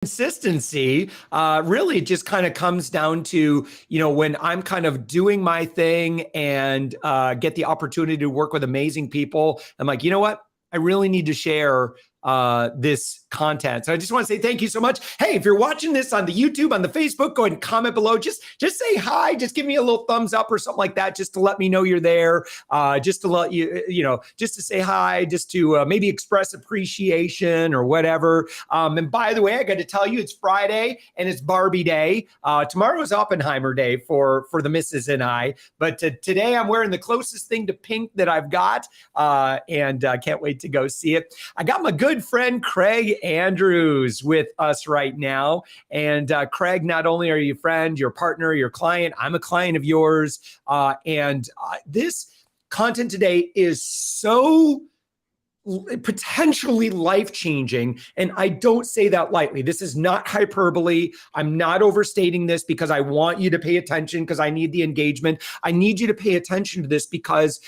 consistency really just kind of comes down to, when I'm kind of doing my thing and get the opportunity to work with amazing people, I'm like, you know what? I really need to share this content. So I just want to say thank you so much. Hey, if you're watching this on the YouTube, on the Facebook, go ahead and comment below. Just say hi. Just give me a little thumbs up or something like that, just to let me know you're there. Just to let just to say hi, just to maybe express appreciation or whatever. And by the way, I got to tell you, it's Friday and it's Barbie Day. Tomorrow is Oppenheimer Day for the missus and I. But today I'm wearing the closest thing to pink that I've got, and I can't wait to go see it. I got my good friend Craig Andrews with us right now. And Craig, not only are you a friend, your partner, your client, I'm a client of yours. And this content today is so potentially life-changing. And I don't say that lightly. This is not hyperbole. I'm not overstating this because I want you to pay attention, because I need the engagement. I need you to pay attention to this because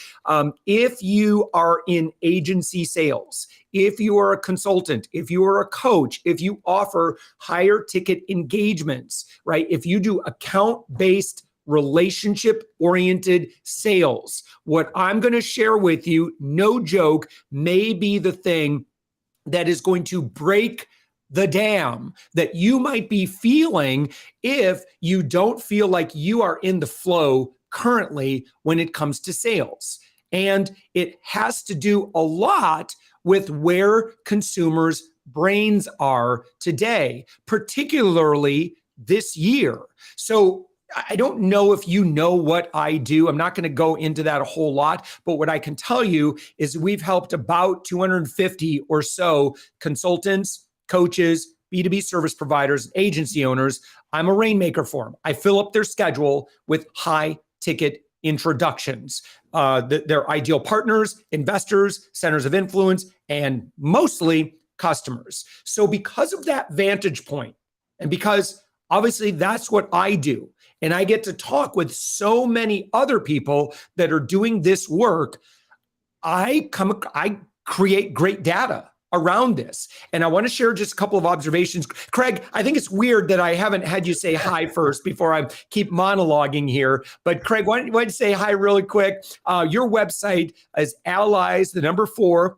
if you are in agency sales, if you are a consultant, if you are a coach, if you offer higher ticket engagements, right? If you do account-based relationship-oriented sales, what I'm going to share with you, no joke, may be the thing that is going to break the dam that you might be feeling if you don't feel like you are in the flow currently when it comes to sales. And it has to do a lot with where consumers' brains are today, particularly this year. So I don't know if you know what I do. I'm not going to go into that a whole lot, but what I can tell you is we've helped about 250 or so consultants, coaches, B2B service providers, agency owners. I'm a rainmaker for them. I fill up their schedule with high ticket introductions. Their ideal partners, investors, centers of influence, and mostly customers. So because of that vantage point, and because obviously that's what I do, and I get to talk with so many other people that are doing this work, I create great data around this. And I want to share just a couple of observations. Craig, I think it's weird that I haven't had you say hi first before I keep monologuing here. But Craig, why don't you say hi really quick? Your website is allies, the number 4,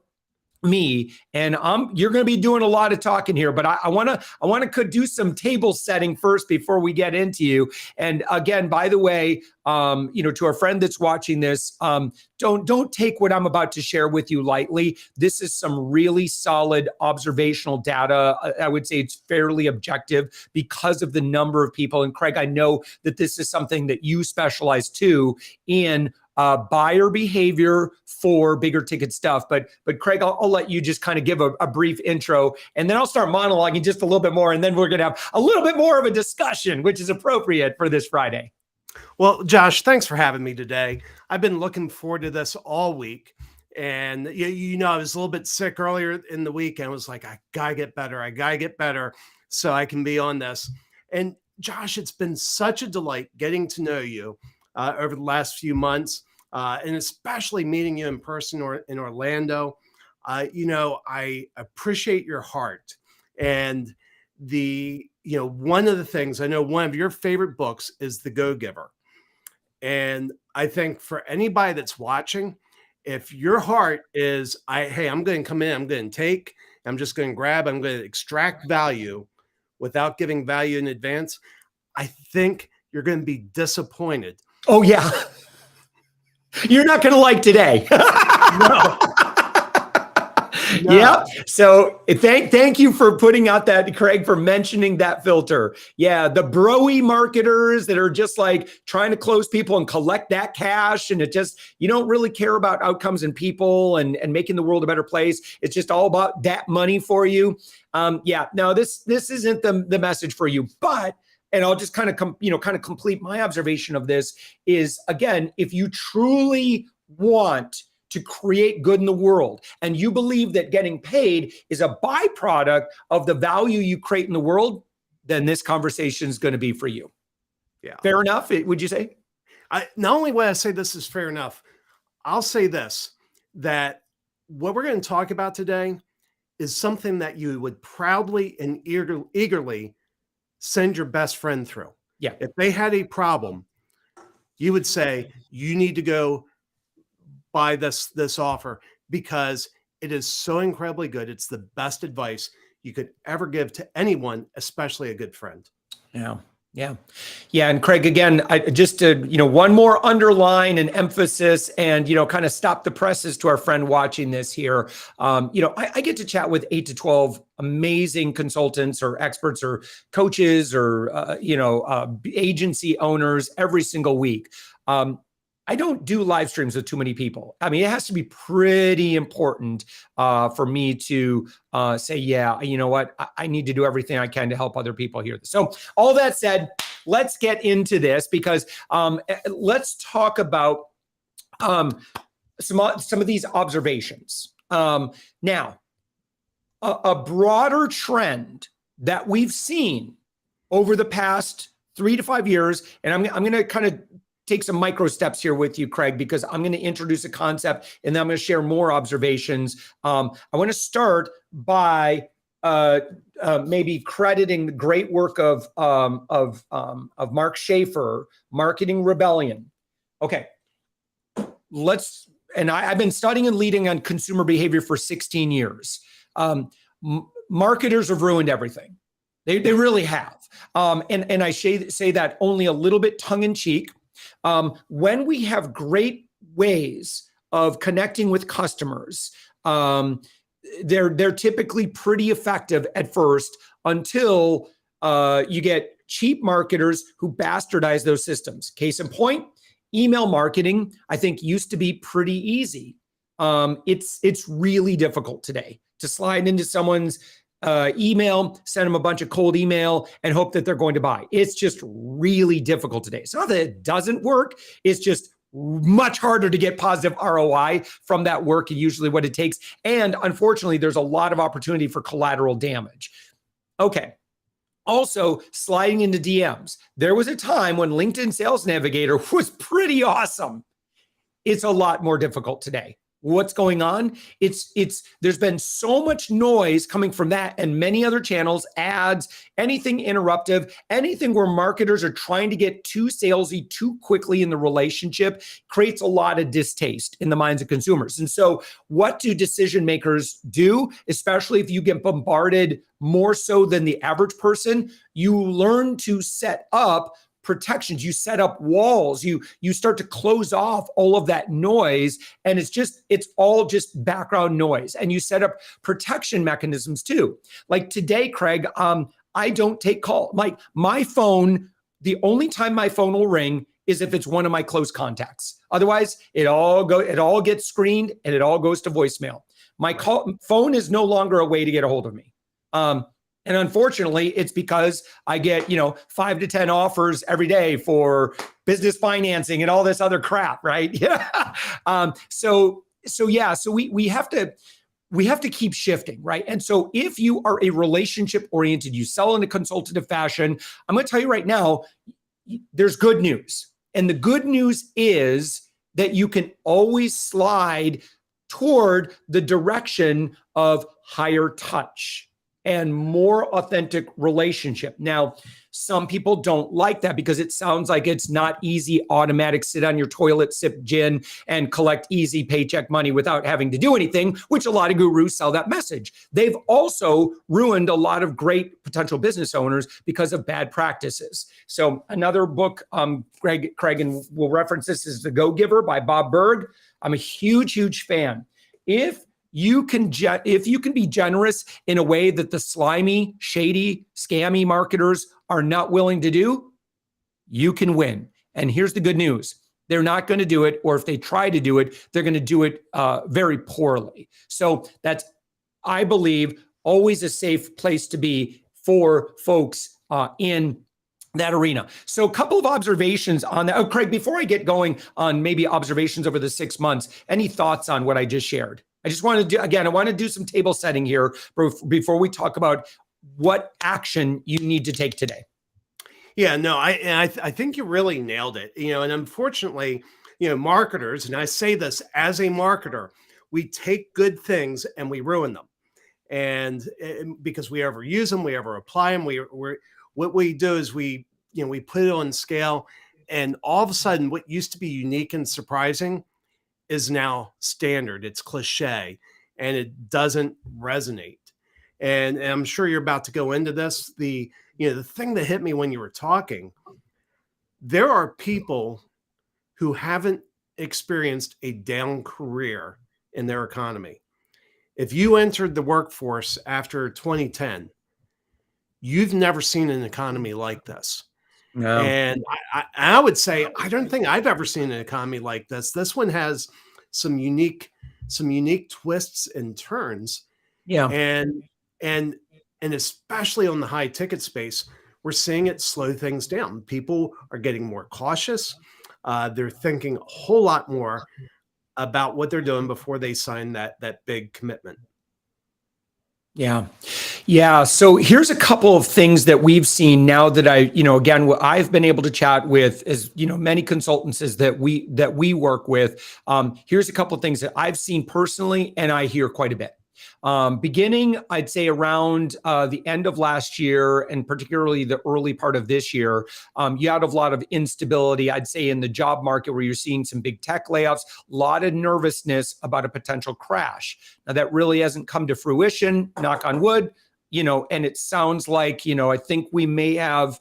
me, and you're going to be doing a lot of talking here, but I want to do some table setting first before we get into you. And again, by the way, to our friend that's watching this, don't take what I'm about to share with you lightly. This is some really solid observational data. I would say it's fairly objective because of the number of people. And Craig, I know that this is something that you specialize too in. Buyer behavior for bigger ticket stuff. But Craig, I'll let you just kind of give a brief intro, and then I'll start monologuing just a little bit more, and then we're going to have a little bit more of a discussion, which is appropriate for this Friday. Well, Josh, thanks for having me today. I've been looking forward to this all week. And, I was a little bit sick earlier in the week, and I was like, I got to get better. I got to get better so I can be on this. And Josh, it's been such a delight getting to know you over the last few months, and especially meeting you in person or in Orlando. I appreciate your heart. And one of the things, I know one of your favorite books is The Go-Giver. And I think for anybody that's watching, if your heart is, hey, I'm going to come in, I'm going to take, I'm just going to grab, I'm going to extract value without giving value in advance, I think you're going to be disappointed. Oh, yeah. You're not going to like today. No. Yeah. So thank you for putting out that, Craig, for mentioning that filter. Yeah. The broy marketers that are just like trying to close people and collect that cash. And you don't really care about outcomes and people and making the world a better place. It's just all about that money for you. No, this isn't the message for you, but and I'll just kind of complete my observation of this is, again, if you truly want to create good in the world and you believe that getting paid is a byproduct of the value you create in the world, then this conversation is going to be for you. Yeah. Fair enough, would you say? Not only would I say this is fair enough, I'll say this, that what we're going to talk about today is something that you would proudly and eagerly send your best friend through. Yeah. If they had a problem, you would say, you need to go buy this offer because it is so incredibly good. It's the best advice you could ever give to anyone, especially a good friend. Yeah. Yeah. Yeah. And Craig, again, just to, one more underline and emphasis and, kind of stop the presses to our friend watching this here. I get to chat with 8 to 12 amazing consultants or experts or coaches or, agency owners every single week. I don't do live streams with too many people. I mean, it has to be pretty important for me to say, yeah, you know what? I need to do everything I can to help other people hear this. So all that said, let's get into this because let's talk about some of these observations. Now, a broader trend that we've seen over the past 3 to 5 years, and I'm going to kind of take some micro steps here with you, Craig, because I'm going to introduce a concept and then I'm going to share more observations. I want to start by maybe crediting the great work of Mark Schaefer, Marketing Rebellion. Okay, I've been studying and leading on consumer behavior for 16 years. Marketers have ruined everything. They really have. And I say that only a little bit tongue in cheek. When we have great ways of connecting with customers, they're typically pretty effective at first until you get cheap marketers who bastardize those systems. Case in point, email marketing, I think, used to be pretty easy. It's really difficult today to slide into someone's email, send them a bunch of cold email and hope that they're going to buy. It's just really difficult today. It's not that it doesn't work. It's just much harder to get positive ROI from that work and usually what it takes. And unfortunately, there's a lot of opportunity for collateral damage. Okay. Also, sliding into DMs. There was a time when LinkedIn Sales Navigator was pretty awesome. It's a lot more difficult today. What's going on? There's been so much noise coming from that and many other channels, ads, anything interruptive, anything where marketers are trying to get too salesy too quickly in the relationship creates a lot of distaste in the minds of consumers. And so what do decision makers do, especially if you get bombarded more so than the average person? You learn to set up protections, you set up walls, you start to close off all of that noise, and it's all just background noise. And you set up protection mechanisms too. Like today, Craig, I don't take calls. Like my phone, the only time my phone will ring is if it's one of my close contacts. Otherwise, it all gets screened and it all goes to voicemail. My phone is no longer a way to get a hold of me. And unfortunately, it's because I get, 5 to 10 offers every day for business financing and all this other crap, right? Yeah. So we have to keep shifting, right? And so if you are a relationship oriented, you sell in a consultative fashion, I'm going to tell you right now, there's good news. And the good news is that you can always slide toward the direction of higher touch and more authentic relationship. Now, some people don't like that because it sounds like it's not easy, automatic, sit on your toilet, sip gin, and collect easy paycheck money without having to do anything, which a lot of gurus sell that message. They've also ruined a lot of great potential business owners because of bad practices. So another book, Craig, and we'll reference this, is The Go-Giver by Bob Burg. I'm a huge fan. If you can be generous in a way that the slimy, shady, scammy marketers are not willing to do, you can win. And here's the good news. They're not going to do it, or if they try to do it, they're going to do it very poorly. So that's, I believe, always a safe place to be for folks in that arena. So a couple of observations on that. Oh, Craig, before I get going on maybe observations over the 6 months, any thoughts on what I just shared? I just want to do some table setting here before we talk about what action you need to take today. Yeah, no, I think you really nailed it. And unfortunately, marketers, and I say this as a marketer, we take good things and we ruin them. And because we overuse them, we ever apply them, what we do is we put it on scale, and all of a sudden what used to be unique and surprising is now standard. It's cliche, and it doesn't resonate. And I'm sure you're about to go into this. The thing that hit me when you were talking, there are people who haven't experienced a down career in their economy. If you entered the workforce after 2010, you've never seen an economy like this. No. And I would say, I don't think I've ever seen an economy like this. This one has some unique twists and turns. Yeah. And especially on the high ticket space, we're seeing it slow things down. People are getting more cautious. They're thinking a whole lot more about what they're doing before they sign that big commitment. Yeah. Yeah. So here's a couple of things that we've seen now that again, I've been able to chat with many consultants that we work with. Here's a couple of things that I've seen personally, and I hear quite a bit. Beginning, I'd say around the end of last year, and particularly the early part of this year, you had a lot of instability, I'd say, in the job market, where you're seeing some big tech layoffs, a lot of nervousness about a potential crash. Now, that really hasn't come to fruition, knock on wood, and it sounds like, I think we may have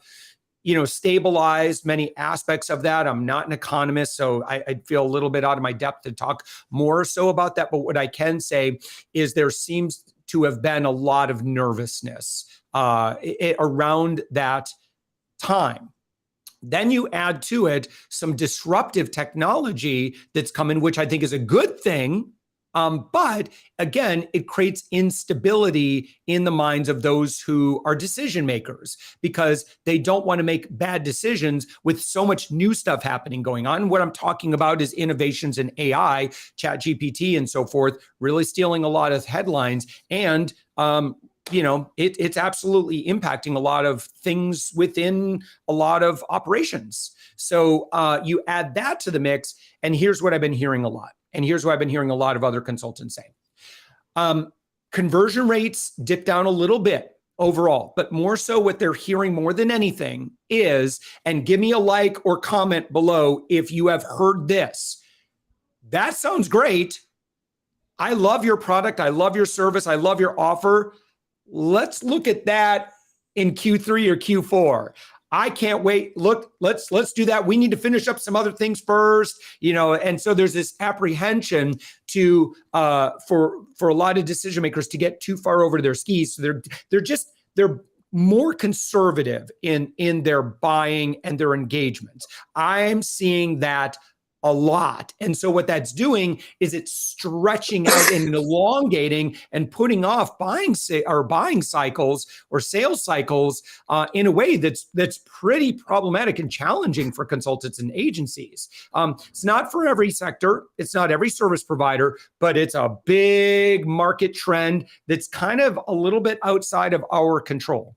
stabilized many aspects of that. I'm not an economist, so I feel a little bit out of my depth to talk more so about that. But what I can say is there seems to have been a lot of nervousness around that time. Then you add to it some disruptive technology that's coming, which I think is a good thing. But again, it creates instability in the minds of those who are decision makers, because they don't want to make bad decisions with so much new stuff going on. What I'm talking about is innovations in AI, ChatGPT, and so forth, really stealing a lot of headlines. And it's absolutely impacting a lot of things within a lot of operations. So you add that to the mix, and here's what I've been hearing a lot. And here's what I've been hearing a lot of other consultants say. Conversion rates dip down a little bit overall, but more so what they're hearing more than anything is, and give me a like or comment below if you have heard this. That sounds great. I love your product. I love your service. I love your offer. Let's look at that in Q3 or Q4. I can't wait. Look, let's do that. We need to finish up some other things first, and so there's this apprehension to for a lot of decision makers to get too far over their skis. So they're more conservative in their buying and their engagements. I'm seeing that a lot. And so what that's doing is it's stretching out and elongating and putting off buying cycles or sales cycles in a way that's pretty problematic and challenging for consultants and agencies. It's not for every sector. It's not every service provider, but it's a big market trend that's kind of a little bit outside of our control.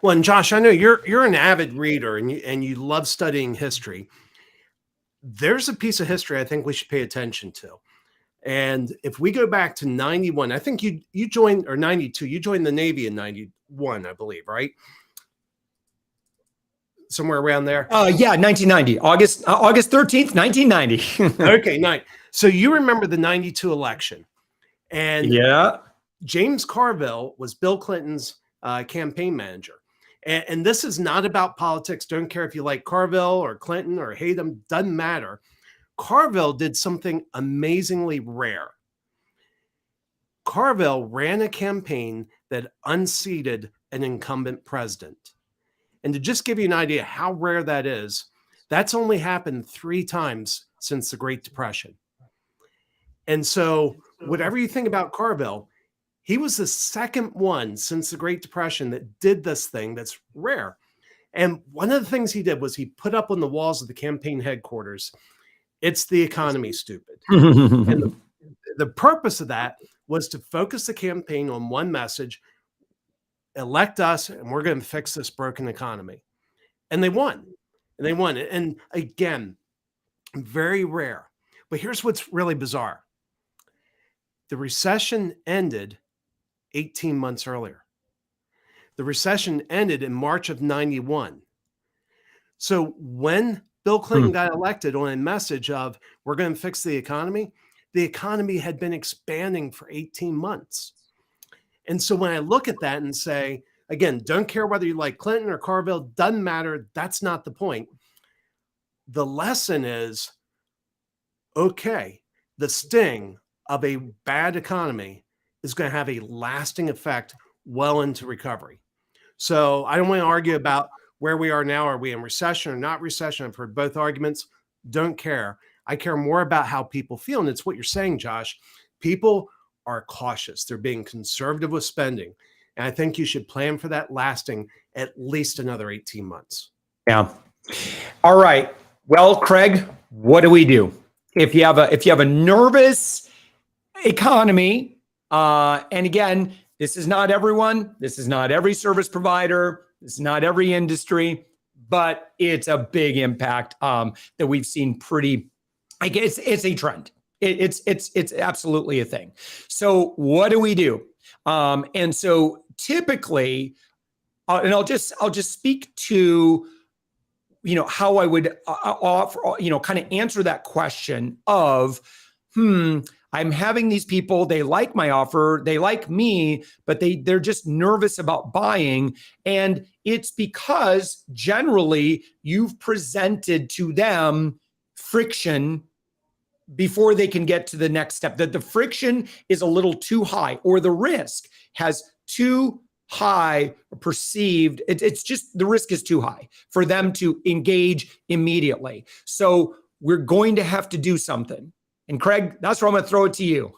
Well, and Josh, I know you're an avid reader and you love studying history. There's a piece of history I think we should pay attention to. And if we go back to 91, I think you joined, or 92, you joined the Navy in 91, I believe, right? Somewhere around there. Yeah, 1990, August 13th, 1990. Okay, nice. So you remember the 92 election. And yeah, James Carville was Bill Clinton's campaign manager. And this is not about politics. Don't care if you like Carville or Clinton or hate him. Doesn't matter. Carville did something amazingly rare. Carville ran a campaign that unseated an incumbent president. And to just give you an idea how rare that is, that's only happened 3 times since the Great Depression. And so whatever you think about Carville, he was the second one since the Great Depression that did this thing that's rare. And one of the things he did was he put up on the walls of the campaign headquarters, "It's the economy, stupid." And the purpose of that was to focus the campaign on one message: elect us and we're going to fix this broken economy. And they won. And they won. And again, very rare. But here's what's really bizarre. The recession ended 18 months earlier. The recession ended in March of 91. So when Bill Clinton got elected on a message of we're going to fix the economy had been expanding for 18 months. And so when I look at that and say, again, don't care whether you like Clinton or Carville, doesn't matter. That's not the point. The lesson is, okay, the sting of a bad economy is going to have a lasting effect well into recovery. So I don't want to argue about where we are now. Are we in recession or not recession? I've heard both arguments. Don't care. I care more about how people feel. And it's what you're saying, Josh. People are cautious. They're being conservative with spending. And I think you should plan for that lasting at least another 18 months. Yeah. All right. Well, Craig, what do we do? If you have a nervous economy, and again, this is not everyone, this is not every service provider, this is not every industry, but it's a big impact that we've seen pretty, I guess it's a trend. It's absolutely a thing. So what do we do? And so typically, and I'll just speak to, how I would offer, kind of answer that question of, I'm having these people, they like my offer, they like me, but they're just nervous about buying. And it's because generally you've presented to them friction before they can get to the next step, that the friction is a little too high or the risk has too high perceived. It's just the risk is too high for them to engage immediately. So we're going to have to do something. And Craig, that's where I'm going to throw it to you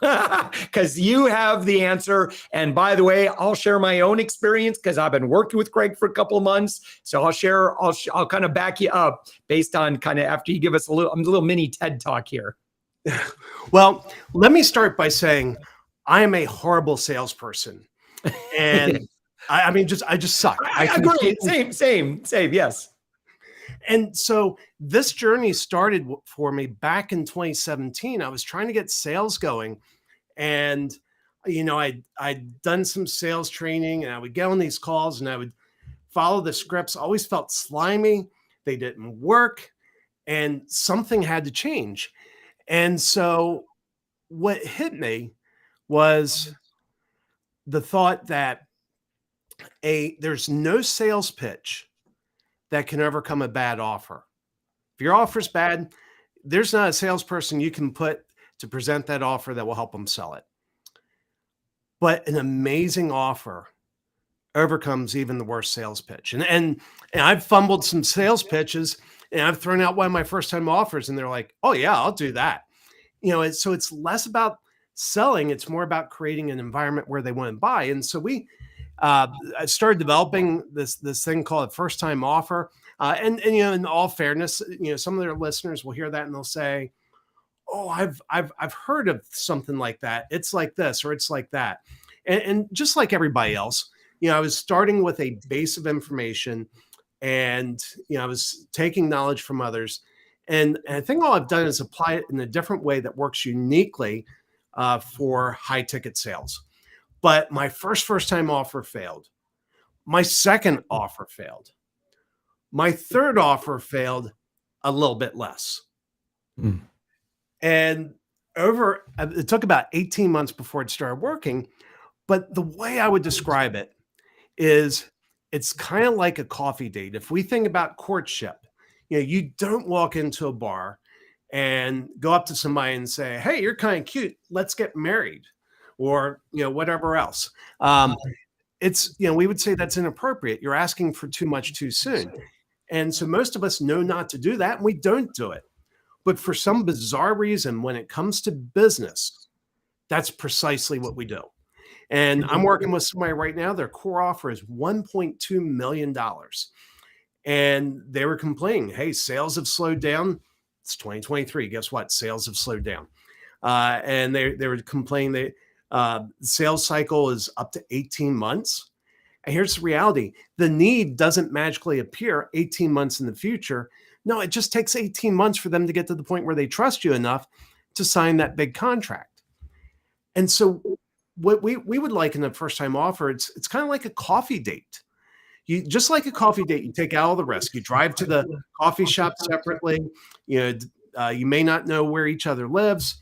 because you have the answer. And by the way, I'll share my own experience because I've been working with Craig for a couple of months. So I'll kind of back you up based on kind of after you give us a little mini TED talk here. Well, let me start by saying I am a horrible salesperson. And I just suck. I agree. Same. Yes. And so this journey started for me back in 2017. I was trying to get sales going, and I'd done some sales training, and I would get on these calls and I would follow the scripts. I always felt slimy. They didn't work, and something had to change. And so what hit me was the thought that there's no sales pitch that can overcome a bad offer. If your offer's bad, there's not a salesperson you can put to present that offer that will help them sell it. But an amazing offer overcomes even the worst sales pitch. And I've fumbled some sales pitches, and I've thrown out one of my first time offers, and they're like, "Oh yeah, I'll do that." So it's less about selling; it's more about creating an environment where they want to buy. And so I started developing this thing called a first time offer. And in all fairness, some of their listeners will hear that and they'll say, "Oh, I've heard of something like that. It's like this or it's like that." And just like everybody else, I was starting with a base of information, and I was taking knowledge from others. And I think all I've done is apply it in a different way that works uniquely for high ticket sales. But my first time offer failed. My second offer failed. My third offer failed a little bit less. And it took about 18 months before it started working. But the way I would describe it is it's kind of like a coffee date. If we think about courtship, you don't walk into a bar and go up to somebody and say, "Hey, you're kind of cute. Let's get married." Or, whatever else. We would say that's inappropriate. You're asking for too much too soon. And so most of us know not to do that, and we don't do it. But for some bizarre reason, when it comes to business, that's precisely what we do. And I'm working with somebody right now. Their core offer is $1.2 million. And they were complaining, "Hey, sales have slowed down. It's 2023. Guess what? Sales have slowed down." And they were complaining the sales cycle is up to 18 months. And here's the reality. The need doesn't magically appear 18 months in the future. No, it just takes 18 months for them to get to the point where they trust you enough to sign that big contract. And so what we would like in a first time offer, it's kind of like a coffee date. You just like a coffee date, you take out all the risk. You drive to the coffee shop separately. You may not know where each other lives.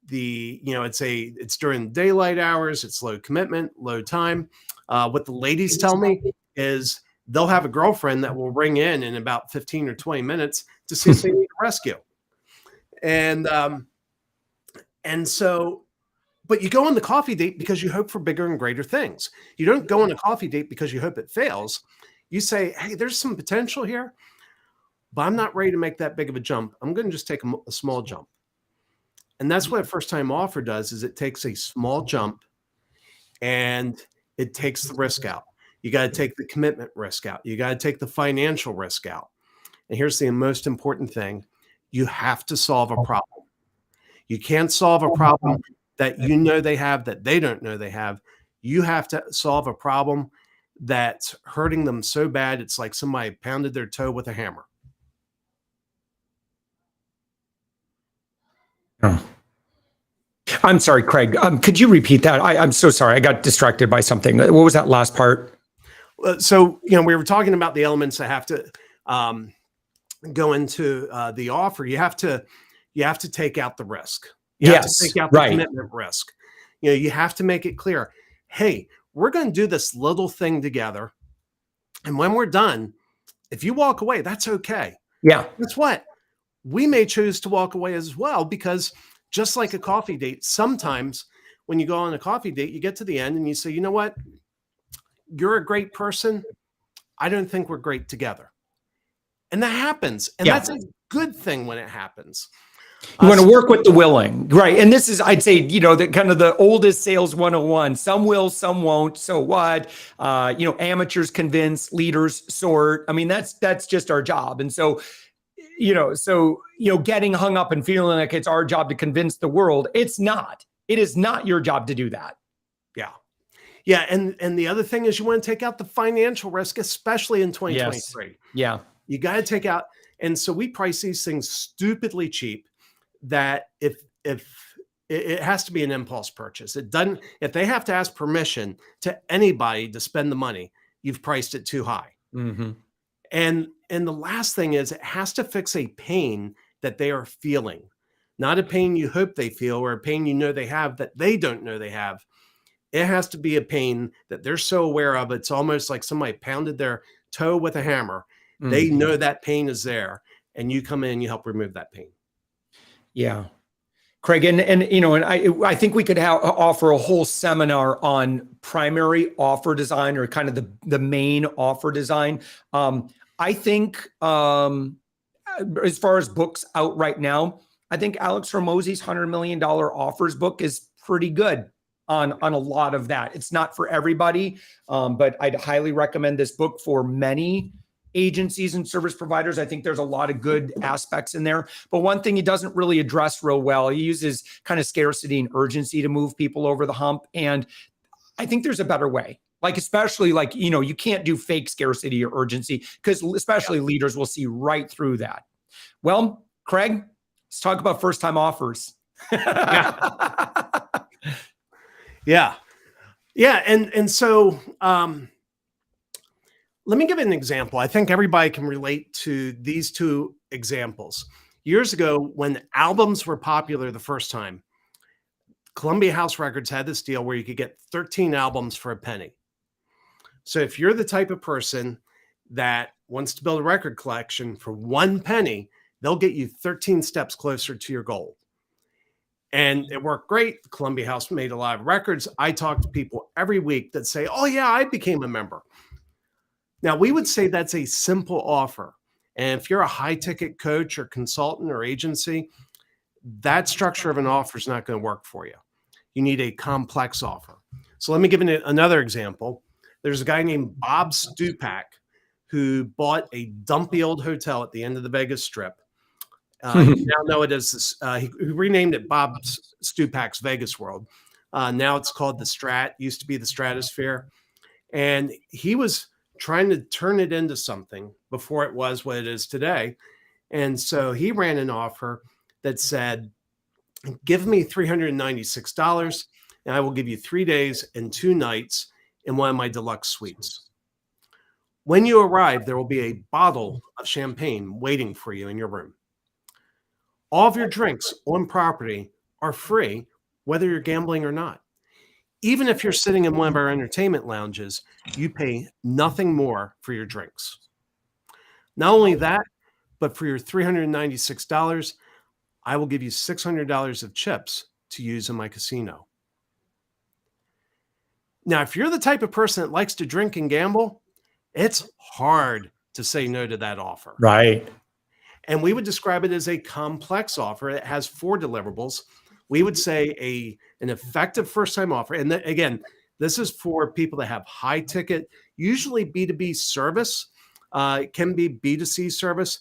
It's during daylight hours. It's low commitment, low time. What the ladies tell me is they'll have a girlfriend that will ring in about 15 or 20 minutes to see if they need a rescue. And so, but you go on the coffee date because you hope for bigger and greater things. You don't go on a coffee date because you hope it fails. You say, hey, there's some potential here, but I'm not ready to make that big of a jump. I'm going to just take a small jump. And that's what a first time offer does, is it takes a small jump and it takes the risk out. You got to take the commitment risk out. You got to take the financial risk out. And here's the most important thing. You have to solve a problem. You can't solve a problem that you know they have that they don't know they have. You have to solve a problem that's hurting them so bad it's like somebody pounded their toe with a hammer. Oh. I'm sorry, Craig. Could you repeat that? I'm so sorry. I got distracted by something. What was that last part? So, we were talking about the elements that have to go into the offer. You have to take out the risk. You have to take out the commitment risk. You have to make it clear, hey, we're going to do this little thing together. And when we're done, if you walk away, that's okay. Yeah. Guess what? We may choose to walk away as well, because just like a coffee date, sometimes when you go on a coffee date, you get to the end and you say, you know what? You're a great person. I don't think we're great together. And that happens. And that's a good thing when it happens. You want to work with the willing, right? And this is, I'd say, the kind of the oldest sales 101. Some will, some won't. So what? Amateurs convince, leaders sort. I mean, that's just our job. And so, getting hung up and feeling like it's our job to convince the world, it's not. It is not your job to do that. Yeah. Yeah. And the other thing is you want to take out the financial risk, especially in 2023. Yes. Yeah. You got to take out. And so we price these things stupidly cheap, that if it has to be an impulse purchase. It doesn't, if they have to ask permission to anybody to spend the money, you've priced it too high. Mm-hmm. And the last thing is, it has to fix a pain that they are feeling, not a pain you hope they feel or a pain they have that they don't know they have. It has to be a pain that they're so aware of. It's almost like somebody pounded their toe with a hammer. Mm-hmm. They know that pain is there, and you come in and you help remove that pain. Yeah. Craig, and I think we could offer a whole seminar on primary offer design, or kind of the main offer design. I think as far as books out right now, I think Alex Hormozi's $100 million offers book is pretty good on a lot of that. It's not for everybody, but I'd highly recommend this book for many agencies and service providers. I think there's a lot of good aspects in there. But one thing he doesn't really address real well, he uses kind of scarcity and urgency to move people over the hump. And I think there's a better way. Like, especially like, you can't do fake scarcity or urgency, because especially leaders will see right through that. Well, Craig, let's talk about first-time offers. Yeah. And so, let me give an example. I think everybody can relate to these two examples. Years ago, when albums were popular the first time, Columbia House Records had this deal where you could get 13 albums for a penny. So if you're the type of person that wants to build a record collection for 1 penny, they'll get you 13 steps closer to your goal. And it worked great. Columbia House made a lot of records. I talk to people every week that say, oh yeah, I became a member. Now, we would say that's a simple offer. And if you're a high ticket coach or consultant or agency, that structure of an offer is not going to work for you. You need a complex offer. So let me give another example. There's a guy named Bob Stupak who bought a dumpy old hotel at the end of the Vegas Strip. You now know it as this, he renamed it Bob Stupak's Vegas World. Now it's called the Strat, used to be the Stratosphere. And he was trying to turn it into something before it was what it is today. And so he ran an offer that said, give me $396. and I will give you 3 days and 2 nights in one of my deluxe suites. When you arrive, there will be a bottle of champagne waiting for you in your room. All of your drinks on property are free, whether you're gambling or not. Even if you're sitting in one of our entertainment lounges, you pay nothing more for your drinks. Not only that, but for your $396, I will give you $600 of chips to use in my casino. Now, if you're the type of person that likes to drink and gamble, it's hard to say no to that offer. Right. And we would describe it as a complex offer. It has 4 deliverables. We would say an effective first-time offer. And again, this is for people that have high ticket, usually B2B service. It can be B2C service.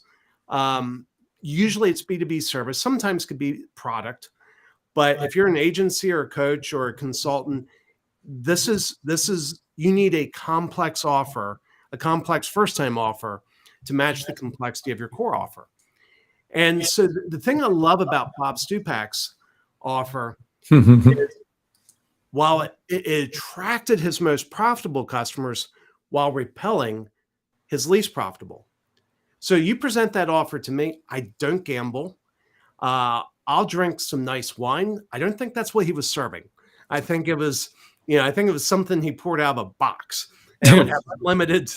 Usually it's B2B service. Sometimes it could be product. But if you're an agency or a coach or a consultant, this is you need a complex offer, a complex first-time offer to match the complexity of your core offer. And so the thing I love about Bob Stupak's offer is while it attracted his most profitable customers while repelling his least profitable. So you present that offer to me. I don't gamble. I'll drink some nice wine. I don't think that's what he was serving. I think it was something he poured out of a box and would have unlimited,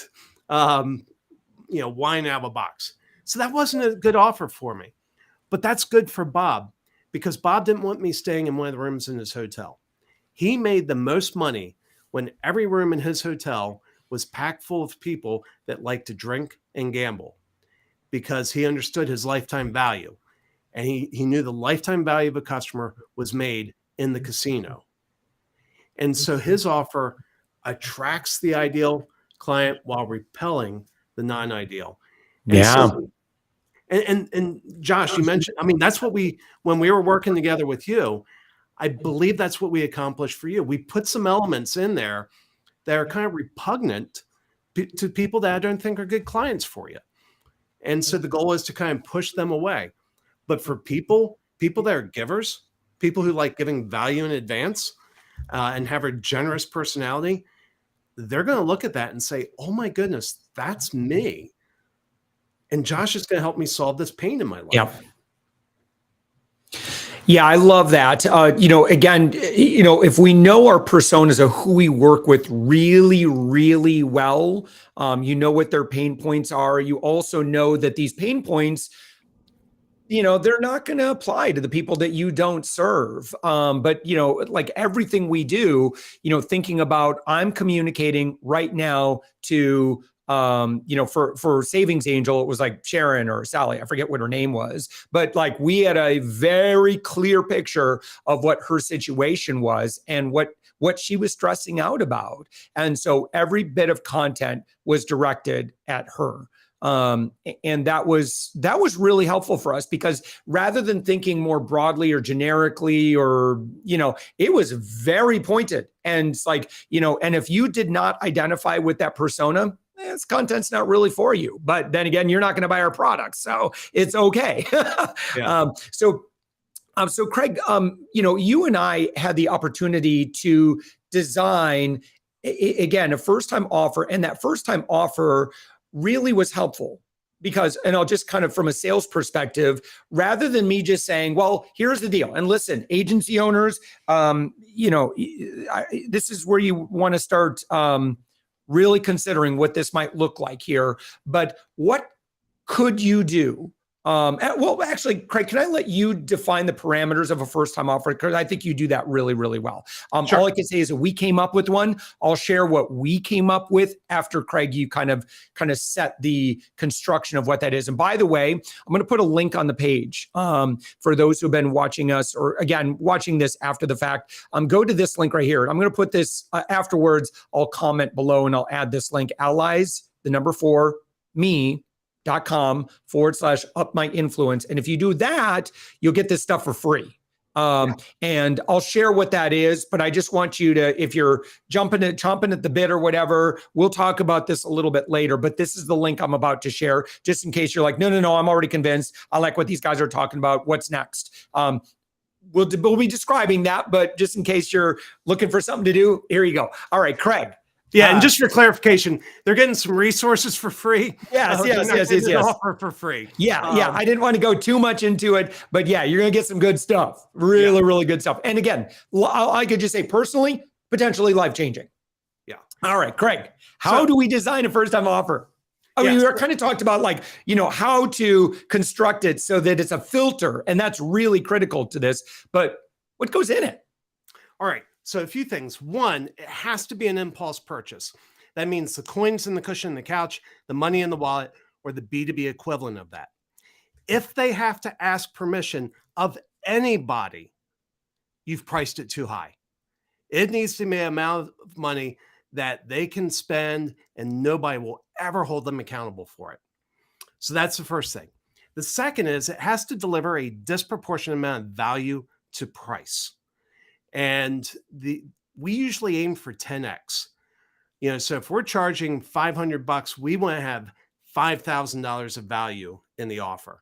wine out of a box. So that wasn't a good offer for me, but that's good for Bob because Bob didn't want me staying in one of the rooms in his hotel. He made the most money when every room in his hotel was packed full of people that like to drink and gamble because he understood his lifetime value. And he knew the lifetime value of a customer was made in the casino. And so his offer attracts the ideal client while repelling the non-ideal. And Josh, you mentioned, that's what when we were working together with you, I believe that's what we accomplished for you. We put some elements in there that are kind of repugnant to people that I don't think are good clients for you. And so the goal is to kind of push them away. But for people that are givers, people who like giving value in advance and have a generous personality, they're going to look at that and say, oh my goodness, that's me. And Josh is going to help me solve this pain in my life. Yeah. Yeah, I love that. Again, if we know our personas of who we work with really, really well, what their pain points are. You also know that these pain points, they're not going to apply to the people that you don't serve. But like everything we do, thinking about, I'm communicating right now to, for Savings Angel, it was like Sharon or Sally, I forget what her name was, but like we had a very clear picture of what her situation was and what she was stressing out about. And so every bit of content was directed at her. And that was really helpful for us because rather than thinking more broadly or generically or, it was very pointed. And it's like, and if you did not identify with that persona, this content's not really for you. But then again, you're not going to buy our products, so it's okay. Yeah. So Craig, you and I had the opportunity to design again a first-time offer, and that first-time offer really was helpful because, and I'll just kind of from a sales perspective, rather than me just saying, well, here's the deal. And listen, agency owners, this is where you want to start really considering what this might look like here. But what could you do? Well, actually, Craig, can I let you define the parameters of a first-time offer? Because I think you do that really, really well. Sure. All I can say is that we came up with one. I'll share what we came up with after, Craig, you kind of set the construction of what that is. And by the way, I'm going to put a link on the page for those who have been watching us or, again, watching this after the fact. Go to this link right here. I'm going to put this afterwards. I'll comment below and I'll add this link, allies, 4, me.com/up my influence. And if you do that, you'll get this stuff for free. And I'll share what that is, but I just want you to, if you're chomping at the bit or whatever, we'll talk about this a little bit later, but this is the link I'm about to share just in case you're like, no, I'm already convinced. I like what these guys are talking about. What's next? we'll be describing that, but just in case you're looking for something to do, here you go. All right, Craig. Yeah, and just for clarification, they're getting some resources for free. Yes. Offer for free. Yeah. I didn't want to go too much into it, but yeah, you're going to get some good stuff. Really good stuff. And again, I could just say personally, potentially life-changing. Yeah. All right, Craig, how do we design a first-time offer? I mean, we kind of talked about like, how to construct it so that it's a filter, and that's really critical to this, but what goes in it? All right. So a few things. One, it has to be an impulse purchase. That means the coins in the cushion in the couch, the money in the wallet, or the B2B equivalent of that. If they have to ask permission of anybody, you've priced it too high. It needs to be an amount of money that they can spend and nobody will ever hold them accountable for it. So that's the first thing. The second is it has to deliver a disproportionate amount of value to price. And we usually aim for 10x. So if we're charging $500, we want to have $5,000 of value in the offer.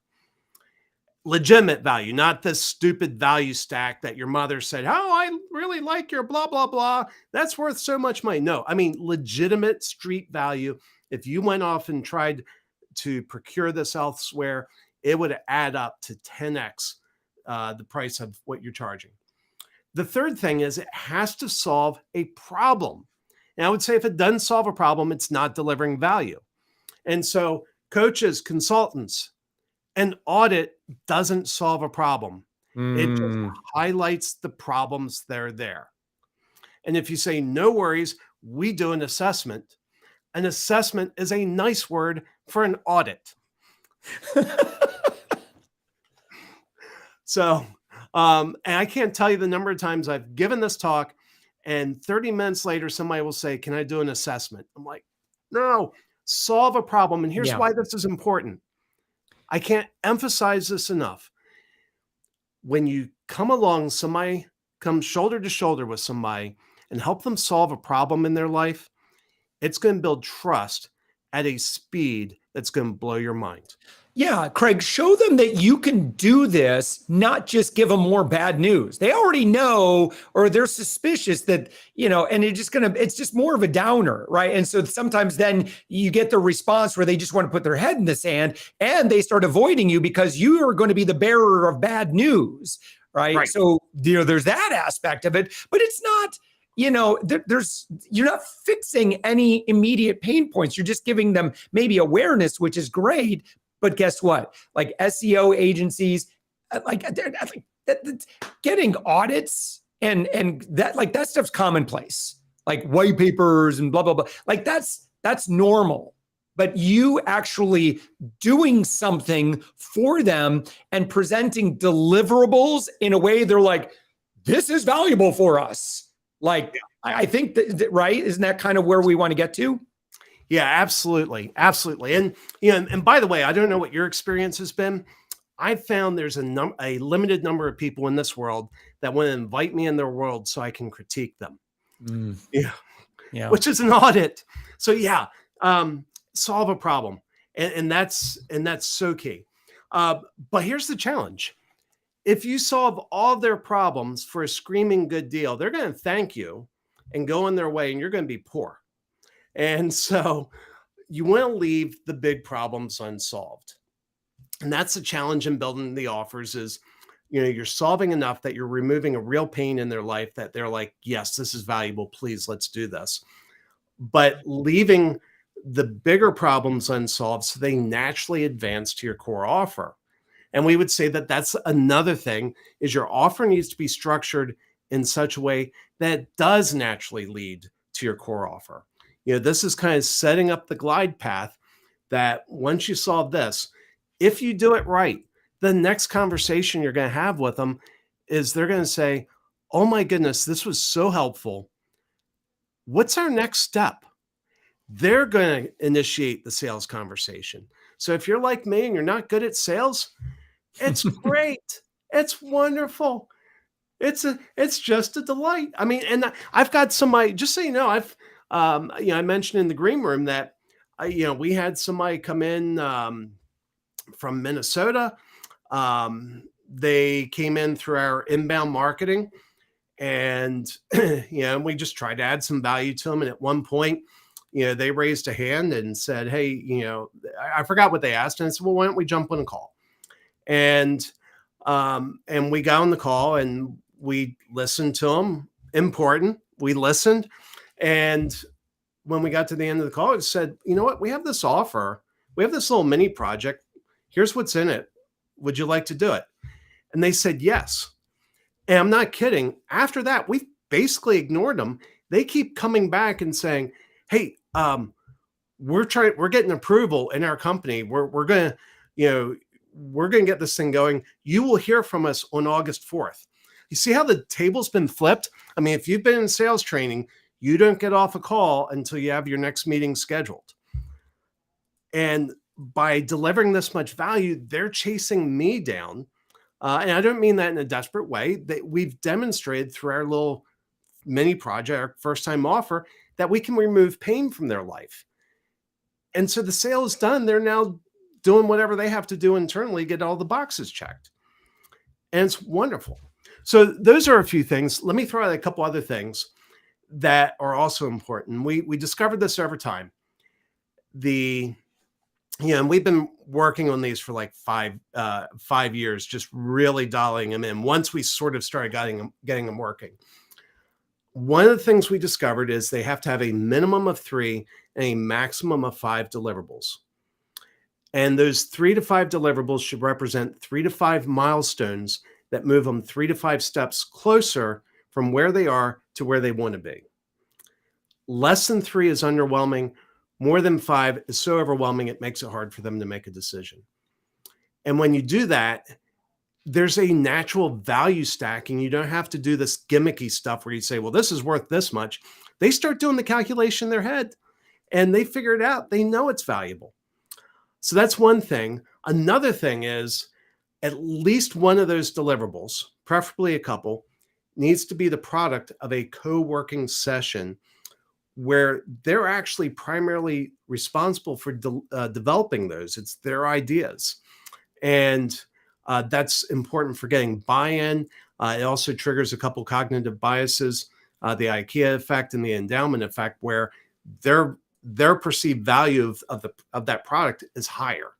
Legitimate value, not this stupid value stack that your mother said, oh, I really like your blah, blah, blah. That's worth so much money. No, I mean, legitimate street value. If you went off and tried to procure this elsewhere, it would add up to 10x the price of what you're charging. The third thing is it has to solve a problem. And I would say if it doesn't solve a problem, it's not delivering value. And so coaches, consultants, an audit doesn't solve a problem. It just highlights the problems that are there. And if you say, no worries, we do an assessment is a nice word for an audit. So, and I can't tell you the number of times I've given this talk and 30 minutes later, somebody will say, can I do an assessment? I'm like, no, solve a problem. And here's why this is important. I can't emphasize this enough. When you come along, somebody comes shoulder to shoulder with somebody and help them solve a problem in their life, it's going to build trust at a speed that's going to blow your mind. Yeah, Craig, show them that you can do this, not just give them more bad news. They already know, or they're suspicious that, and it's just more of a downer, right? And so sometimes then you get the response where they just want to put their head in the sand and they start avoiding you because you are going to be the bearer of bad news, right? So, there's that aspect of it, but it's not, you're not fixing any immediate pain points. You're just giving them maybe awareness, which is great. But guess what? Like SEO agencies, getting audits and that stuff's commonplace. Like white papers and blah blah blah. Like that's normal. But you actually doing something for them and presenting deliverables in a way they're like, this is valuable for us. Like I think that right? Isn't that kind of where we want to get to? Yeah, absolutely. Absolutely. And, and by the way, I don't know what your experience has been. I've found there's a limited number of people in this world that want to invite me in their world so I can critique them. Yeah. Which is an audit. So solve a problem. And that's so key. But here's the challenge. If you solve all their problems for a screaming good deal, they're going to thank you and go on their way and you're going to be poor. And so you want to leave the big problems unsolved. And that's the challenge in building the offers is, you're solving enough that you're removing a real pain in their life that they're like, yes, this is valuable. Please, let's do this. But leaving the bigger problems unsolved so they naturally advance to your core offer. And we would say that that's another thing is your offer needs to be structured in such a way that does naturally lead to your core offer. This is kind of setting up the glide path that once you solve this, if you do it right, the next conversation you're going to have with them is they're going to say, oh my goodness, this was so helpful. What's our next step? They're going to initiate the sales conversation. So if you're like me and you're not good at sales, it's great. It's wonderful. It's just a delight. I mean, and I've got somebody, just so you know, I mentioned in the green room that, we had somebody come in from Minnesota. they came in through our inbound marketing, and we just tried to add some value to them. And at one point, they raised a hand and said, "Hey, I forgot what they asked." And I said, "Well, why don't we jump on a call?" And we got on the call and we listened to them. Important. We listened. And when we got to the end of the call, it said, "You know what? We have this offer. We have this little mini project. Here's what's in it. Would you like to do it?" And they said, yes. And I'm not kidding. After that, we basically ignored them. They keep coming back and saying, "Hey, we're getting approval in our company. We're going to get this thing going. You will hear from us on August 4th. You see how the table's been flipped? I mean, if you've been in sales training, you don't get off a call until you have your next meeting scheduled. And by delivering this much value, they're chasing me down. And I don't mean that in a desperate way. We've demonstrated through our little mini project, our first time offer, that we can remove pain from their life. And so the sale is done. They're now doing whatever they have to do internally, get all the boxes checked. And it's wonderful. So those are a few things. Let me throw out a couple other things that are also important. We discovered this over time. And we've been working on these for like 5 years, just really dialing them in. Once we sort of started getting them working, one of the things we discovered is they have to have a minimum of 3 and a maximum of 5 deliverables. And those 3 to 5 deliverables should represent 3 to 5 milestones that move them 3 to 5 steps closer from where they are to where they want to be. Less than 3 is underwhelming. More than 5 is so overwhelming, it makes it hard for them to make a decision. And when you do that, there's a natural value stacking. You don't have to do this gimmicky stuff where you say, well, this is worth this much. They start doing the calculation in their head and they figure it out. They know it's valuable. So that's one thing. Another thing is at least one of those deliverables, preferably a couple, needs to be the product of a co-working session where they're actually primarily responsible for developing those. It's their ideas. And that's important for getting buy-in. It also triggers a couple cognitive biases, the IKEA effect and the endowment effect, where their perceived value of that product is higher.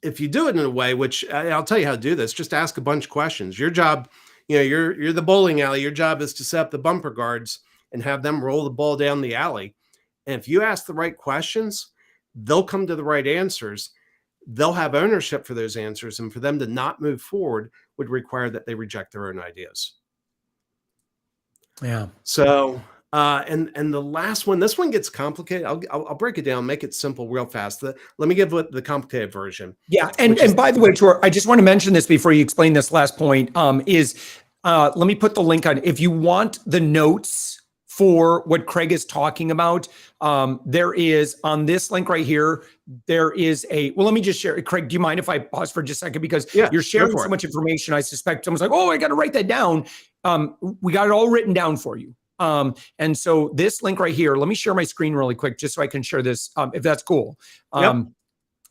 If you do it in a way, which I'll tell you how to do this, just ask a bunch of questions. Your job, you're the bowling alley. Your job is to set up the bumper guards and have them roll the ball down the alley. And if you ask the right questions, they'll come to the right answers. They'll have ownership for those answers. And for them to not move forward would require that they reject their own ideas. Yeah. So, and the last one, this one gets complicated. I'll break it down, make it simple real fast. Let me give the complicated version. Yeah. And by the way, Tor, I just want to mention this before you explain this last point, let me put the link on. If you want the notes for what Craig is talking about, there is on this link right here, there is let me just share. Craig, do you mind if I pause for just a second? Because you're sharing so much information. I suspect someone's like, oh, I got to write that down. We got it all written down for you. And so this link right here, let me share my screen really quick, just so I can share this, if that's cool. And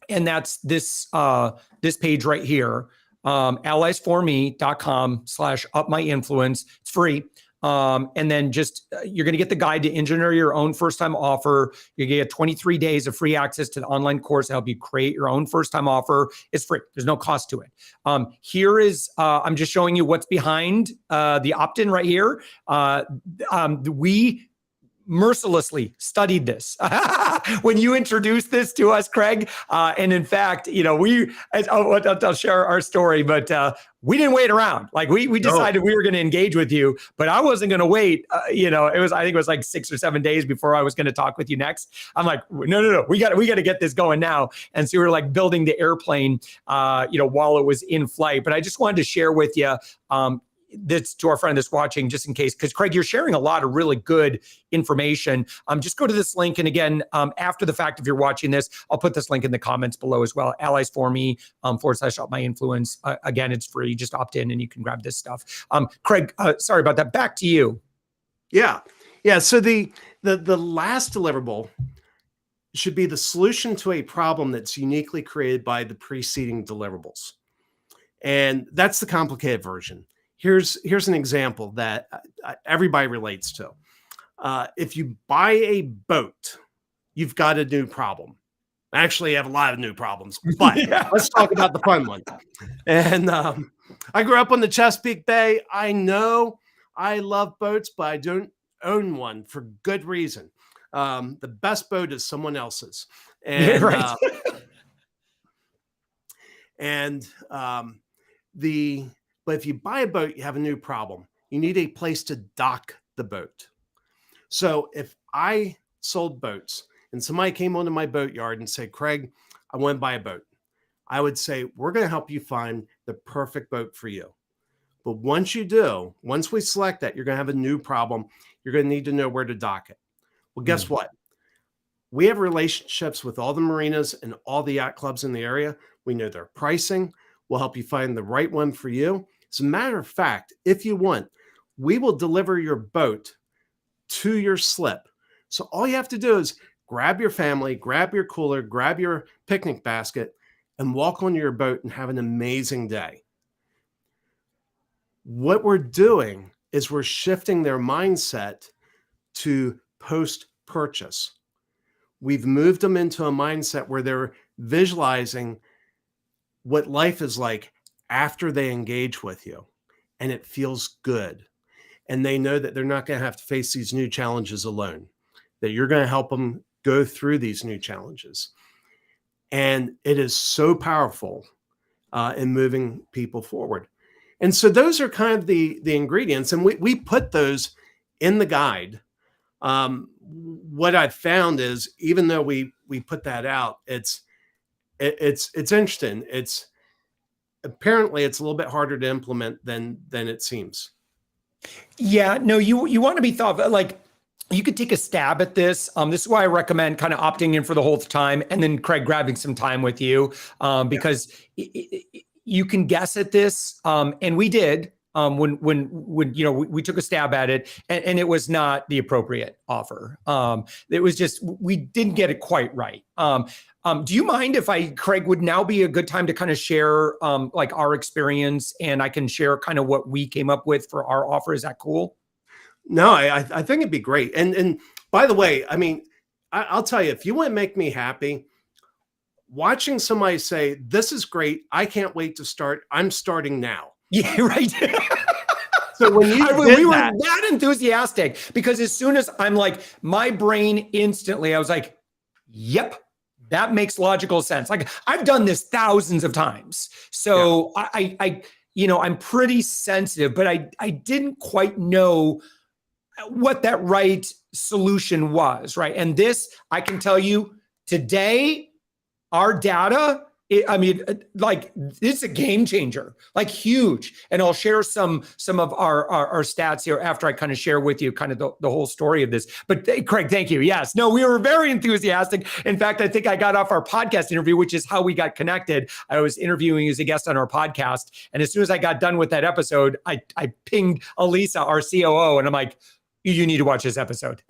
that's this page right here, alliesforme.com/upmyinfluence. It's free. And then just, you're going to get the guide to engineer your own first-time offer. You get 23 days of free access to the online course to help you create your own first-time offer. It's free. There's no cost to it. Here is, I'm just showing you what's behind the opt-in right here. We mercilessly studied this when you introduced this to us, Craig. And in fact, I'll share our story, but we didn't wait around. Like we decided we were going to engage with you, but I wasn't going to wait. I think it was like 6 or 7 days before I was going to talk with you next. I'm like, no, we got to get this going now. And so we were like building the airplane, while it was in flight. But I just wanted to share with you, this to our friend that's watching, just in case, because Craig, you're sharing a lot of really good information. Just go to this link. And again, after the fact, if you're watching this, I'll put this link in the comments below as well. Allies for me, /upmyinfluence. Again, it's free. Just opt in and you can grab this stuff. Craig, sorry about that. Back to you. Yeah. So the last deliverable should be the solution to a problem that's uniquely created by the preceding deliverables. And that's the complicated version. Here's an example that everybody relates to. If you buy a boat, you've got a new problem. Actually, you have a lot of new problems, but let's talk about the fun one. And I grew up on the Chesapeake Bay. I know I love boats, but I don't own one for good reason. The best boat is someone else's. And, but if you buy a boat, you have a new problem. You need a place to dock the boat. So if I sold boats and somebody came onto my boatyard and said, Craig, I want to buy a boat, I would say, we're going to help you find the perfect boat for you. But once you do, once we select that, you're going to have a new problem. You're going to need to know where to dock it. Well, guess what? We have relationships with all the marinas and all the yacht clubs in the area. We know their pricing. We'll help you find the right one for you. As a matter of fact, if you want, we will deliver your boat to your slip. So all you have to do is grab your family, grab your cooler, grab your picnic basket, and walk onto your boat and have an amazing day. What we're doing is we're shifting their mindset to post-purchase. We've moved them into a mindset where they're visualizing what life is like after they engage with you, and it feels good. And they know that they're not going to have to face these new challenges alone, that you're going to help them go through these new challenges. And it is so powerful in moving people forward. And so those are kind of the ingredients, and we put those in the guide. What I've found is, even though we put that out, it's interesting. It's apparently it's a little bit harder to implement than it seems. Yeah, no, you want to be thoughtful. Like, you could take a stab at this. This is why I recommend kind of opting in for the whole time, and then Craig grabbing some time with you, because you can guess at this, and we did. When we took a stab at it, and it was not the appropriate offer. It was just, we didn't get it quite right. Do you mind if Craig, would now be a good time to kind of share like our experience, and I can share kind of what we came up with for our offer? Is that cool? No, I think it'd be great. And by the way, I mean, I'll tell you, if you want to make me happy, watching somebody say, this is great, I can't wait to start, I'm starting now. Yeah, right. So when we were that enthusiastic, because as soon as I'm like, my brain instantly, I was like, yep, that makes logical sense. Like, I've done this thousands of times. So I'm pretty sensitive, but I didn't quite know what that right solution was, right? And this, I can tell you today, our data, it's a game changer, like huge. And I'll share some of our stats here after I kind of share with you kind of the whole story of this. But Craig, thank you. Yes, no, we were very enthusiastic. In fact, I think I got off our podcast interview, which is how we got connected. I was interviewing as a guest on our podcast. And as soon as I got done with that episode, I pinged Elisa, our COO, and I'm like, you need to watch this episode.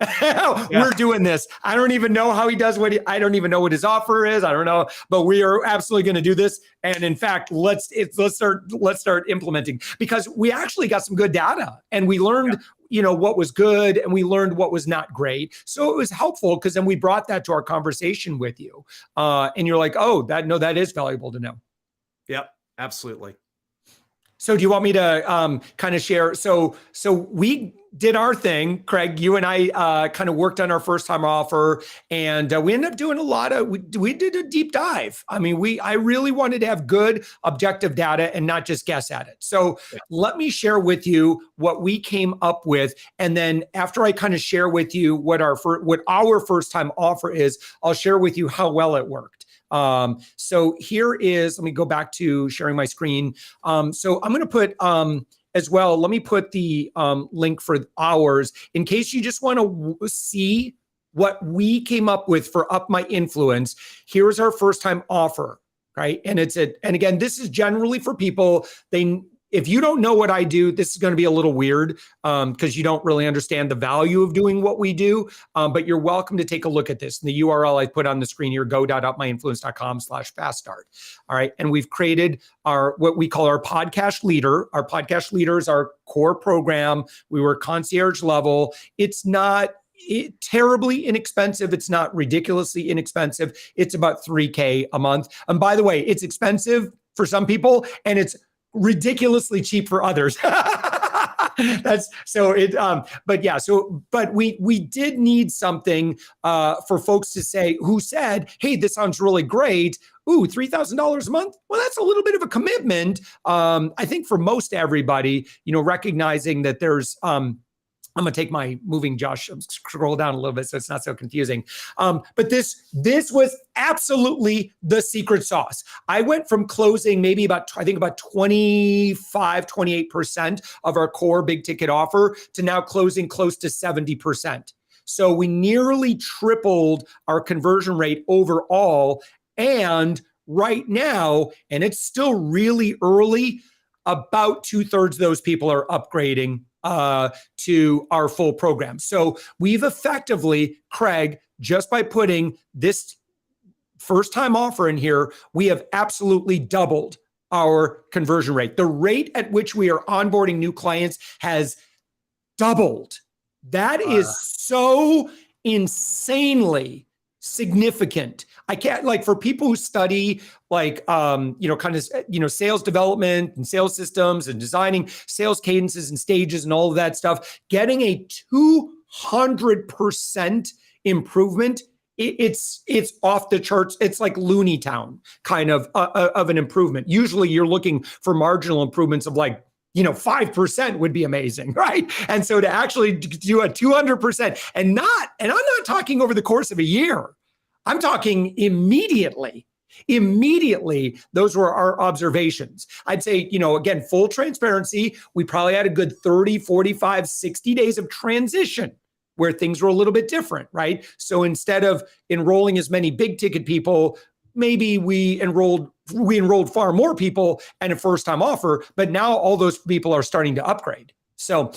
We're doing this. I don't even know how he does I don't even know what his offer is. I don't know, but we are absolutely going to do this. And in fact, let's start implementing, because we actually got some good data, and we learned, what was good, and we learned what was not great. So it was helpful, because then we brought that to our conversation with you. And you're like, oh, that is valuable to know. Yep, absolutely. So do you want me to kind of share? So we did our thing, Craig. You and I kind of worked on our first time offer, and we ended up doing we did a deep dive. I mean, I really wanted to have good objective data and not just guess at it. So let me share with you what we came up with, and then after I kind of share with you what our first time offer is, I'll share with you how well it worked. So here is, let me go back to sharing my screen. So I'm going to put, as well, let me put the link for ours in case you just want to see what we came up with for Up My Influence. Here's our first time offer, right? And and again, this is generally for people, if you don't know what I do, this is going to be a little weird because you don't really understand the value of doing what we do. But you're welcome to take a look at this. And the URL I put on the screen here, go.upmyinfluence.com/fast start. All right. And we've created what we call our podcast leader. Our podcast leader is our core program. We were concierge level. It's not terribly inexpensive. It's not ridiculously inexpensive. It's about $3,000 a month. And by the way, it's expensive for some people and it's ridiculously cheap for others. But we did need something for folks to say who said, hey, this sounds really great. Ooh, $3,000 a month? Well, that's a little bit of a commitment. I think for most everybody, recognizing that there's, I'm going to take my moving Josh, scroll down a little bit so it's not so confusing. But this was absolutely the secret sauce. I went from closing maybe about 25, 28% of our core big ticket offer to now closing close to 70%. So we nearly tripled our conversion rate overall. And right now, and it's still really early, about 2/3 of those people are upgrading to our full program. So we've effectively, Craig, just by putting this first time offer in here, we have absolutely doubled our conversion rate. The rate at which we are onboarding new clients has doubled. That is so insanely significant. I can't, like, for people who study sales development and sales systems and designing sales cadences and stages and all of that stuff, getting a 200% improvement, it's off the charts. It's like Looney Town kind of an improvement. Usually you're looking for marginal improvements of 5% would be amazing, right? And so to actually do a 200% and I'm not talking over the course of a year. I'm talking immediately. Those were our observations. I'd say, again, full transparency, we probably had a good 30, 45, 60 days of transition where things were a little bit different, right? So instead of enrolling as many big ticket people, maybe we enrolled far more people and a first time offer, but now all those people are starting to upgrade. So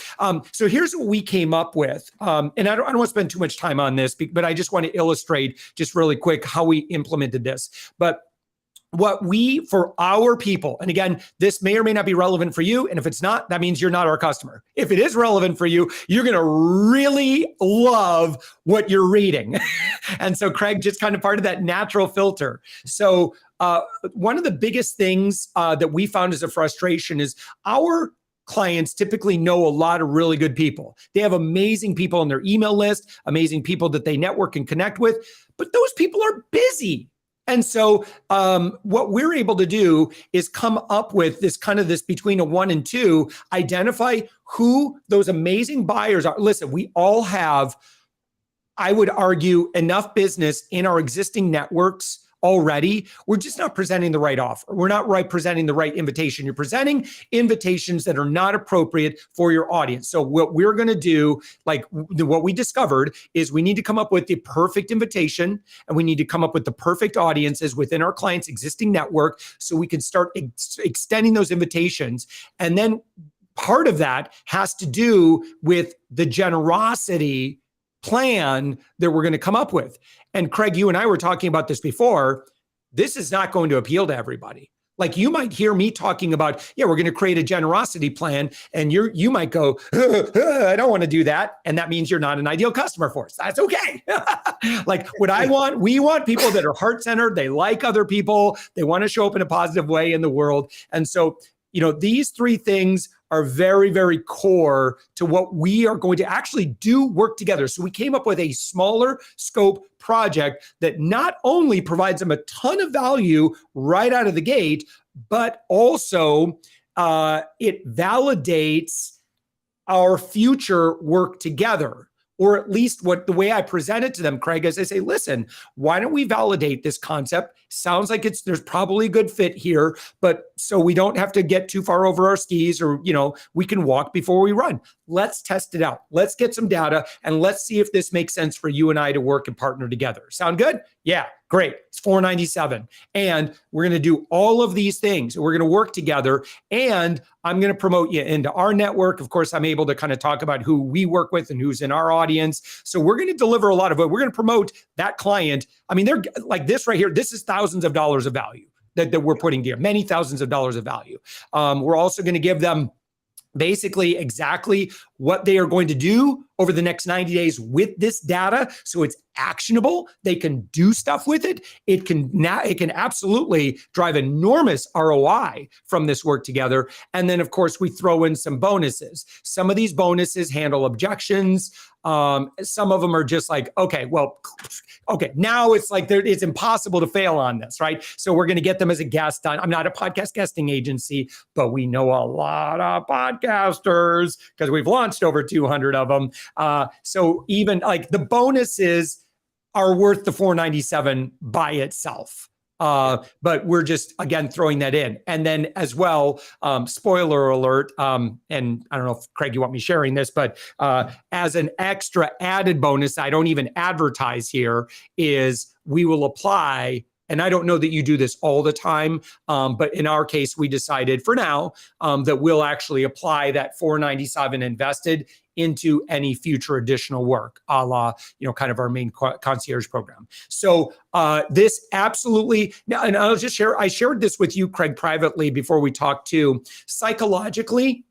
here's what we came up with. And I don't want to spend too much time on this, but I just want to illustrate just really quick how we implemented this. But for our people, and again, this may or may not be relevant for you. And if it's not, that means you're not our customer. If it is relevant for you, you're going to really love what you're reading. And so Craig, just kind of part of that natural filter. So one of the biggest things that we found as a frustration is our clients typically know a lot of really good people. They have amazing people on their email list, amazing people that they network and connect with, but those people are busy. And so what we're able to do is come up with this between a 1 and 2, identify who those amazing buyers are. Listen, we all have, I would argue, enough business in our existing networks already. We're just not presenting the right offer. We're not presenting the right invitation. You're presenting invitations that are not appropriate for your audience. So what we're going to do, what we discovered, is we need to come up with the perfect invitation and we need to come up with the perfect audiences within our client's existing network so we can start extending those invitations. And then part of that has to do with the generosity plan that we're going to come up with. And Craig, you and I were talking about this before. This is not going to appeal to everybody. Like, you might hear me talking about, we're going to create a generosity plan, and you might go, I don't want to do that. And that means you're not an ideal customer for us. That's okay. We want people that are heart-centered. They like other people. They want to show up in a positive way in the world. And so, these 3 things are very, very core to what we are going to actually do work together. So we came up with a smaller scope project that not only provides them a ton of value right out of the gate, but also it validates our future work together. Or at least the way I present it to them, Craig, is I say, listen, why don't we validate this concept? Sounds like there's probably a good fit here, but so we don't have to get too far over our skis, or, we can walk before we run. Let's test it out. Let's get some data and let's see if this makes sense for you and I to work and partner together. Sound good? Yeah. Great. It's $497. And we're going to do all of these things. We're going to work together, and I'm going to promote you into our network. Of course, I'm able to kind of talk about who we work with and who's in our audience. So we're going to deliver a lot of it. We're going to promote that client. I mean, they're like this right here. This is thousands of dollars of value that we're putting here, many thousands of dollars of value. We're also going to give them basically exactly what they are going to do over the next 90 days with this data. So it's actionable. They can do stuff with it. It can absolutely drive enormous ROI from this work together. And then, of course, we throw in some bonuses. Some of these bonuses handle objections. Some of them are just like, okay, now it's like it's impossible to fail on this, right? So we're going to get them as a guest on. I'm not a podcast guesting agency, but we know a lot of podcasters because we've launched over 200 of them. So even like the bonuses are worth the $497 by itself. But we're just, again, throwing that in. And then as well, spoiler alert, and I don't know if, Craig, you want me sharing this, but as an extra added bonus, I don't even advertise here, is we will apply, and I don't know that you do this all the time, but in our case, we decided for now that we'll actually apply that $497 invested into any future additional work, a la, kind of our main concierge program. So this absolutely, now, and I'll just share, I shared this with you, Craig, privately before we talked too. Psychologically,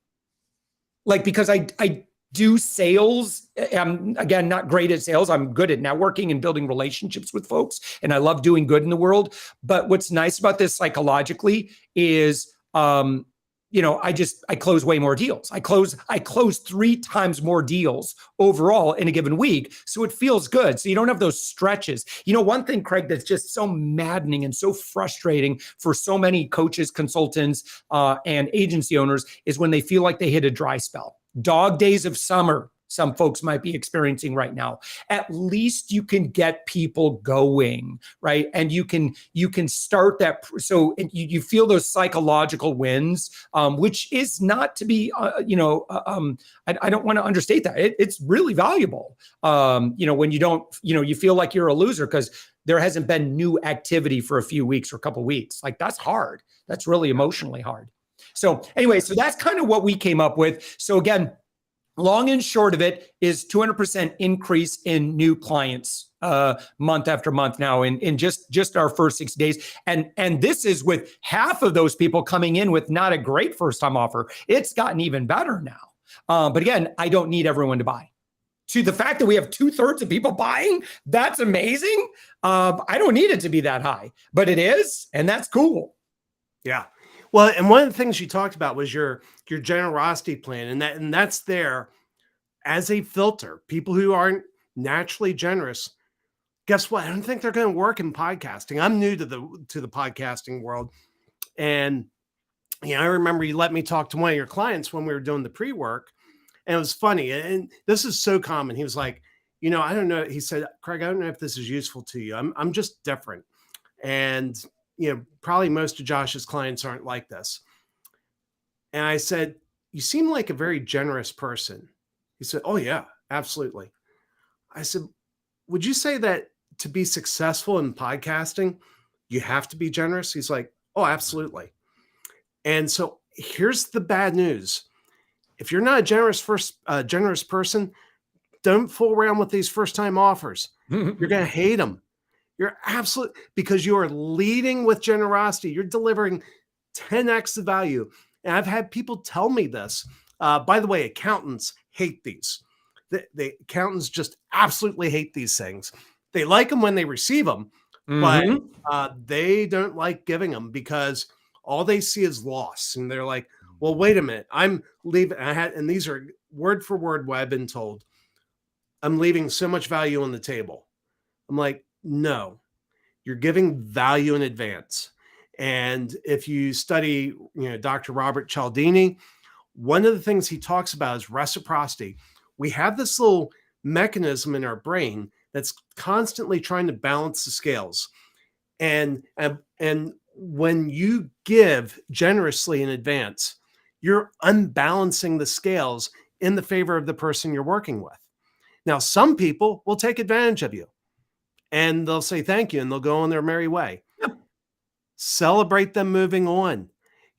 like, because I do sales. I'm, again, not great at sales. I'm good at networking and building relationships with folks, and I love doing good in the world. But what's nice about this psychologically is, I close way more deals. I close 3 times more deals overall in a given week. So it feels good. So you don't have those stretches. One thing, Craig, that's just so maddening and so frustrating for so many coaches, consultants, and agency owners is when they feel like they hit a dry spell. Dog days of summer, some folks might be experiencing right now. At least you can get people going, right? And you can start that. So you feel those psychological wins, which is not to be, I don't want to understate that. It's really valuable. When you don't, you feel like you're a loser because there hasn't been new activity for a few weeks or a couple of weeks. Like, that's hard. That's really emotionally hard. So anyway, so that's kind of what we came up with. So again, long and short of it is 200% increase in new clients month after month now in just our first 6 days. And this is with half of those people coming in with not a great first time offer. It's gotten even better now. But again, I don't need everyone to buy. To the fact that we have 2/3 of people buying, that's amazing. I don't need it to be that high, but it is, and that's cool. Yeah. Well, and one of the things you talked about was your generosity plan, and that's there as a filter. People who aren't naturally generous, guess what? I don't think they're going to work in podcasting. I'm new to the podcasting world, and I remember you let me talk to one of your clients when we were doing the pre-work, and it was funny. And this is so common. He was like, I don't know. He said, Craig, I don't know if this is useful to you. I'm just different, and probably most of Josh's clients aren't like this. And I said, you seem like a very generous person. He said, oh yeah, absolutely. I said, would you say that to be successful in podcasting, you have to be generous? He's like, oh, absolutely. And so here's the bad news. If you're not a generous person, don't fool around with these first-time offers. You're going to hate them. You're because you are leading with generosity. You're delivering 10x the value. And I've had people tell me this. By the way, accountants hate these. The accountants just absolutely hate these things. They like them when they receive them, but they don't like giving them because all they see is loss. And they're like, well, wait a minute. I'm leaving. And these are word for word what I've been told. I'm leaving so much value on the table. I'm like, no, you're giving value in advance. And if you study, Dr. Robert Cialdini, one of the things he talks about is reciprocity. We have this little mechanism in our brain that's constantly trying to balance the scales. And when you give generously in advance, you're unbalancing the scales in the favor of the person you're working with. Now, some people will take advantage of you. and they'll say thank you and they'll go on their merry way. Celebrate them moving on.